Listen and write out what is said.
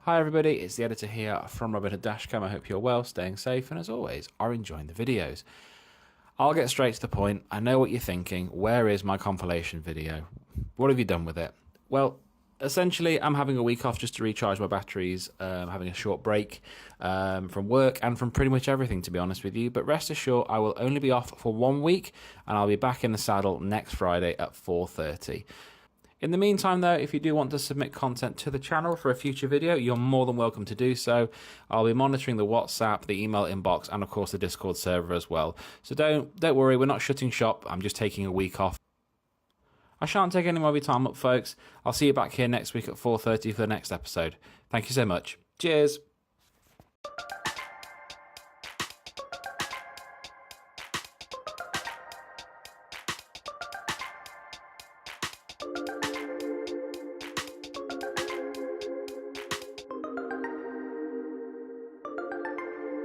Hi everybody, it's the editor here from robinhooddashcam. I hope you're well, staying safe, and as always, are enjoying the videos. I'll get straight to the point. I know what you're thinking. Where is my compilation video? What have you done with it? Well, essentially, I'm having a week off just to recharge my batteries, having a short break from work and from pretty much everything, to be honest with you. But rest assured, I will only be off for 1 week, and I'll be back in the saddle next Friday at 4:30. In the meantime, though, if you do want to submit content to the channel for a future video, you're more than welcome to do so. I'll be monitoring the WhatsApp, the email inbox, and of course the Discord server as well. So don't worry, we're not shutting shop. I'm just taking a week off. I shan't take any more of your time up, folks. I'll see you back here next week at 4:30 for the next episode. Thank you so much. Cheers.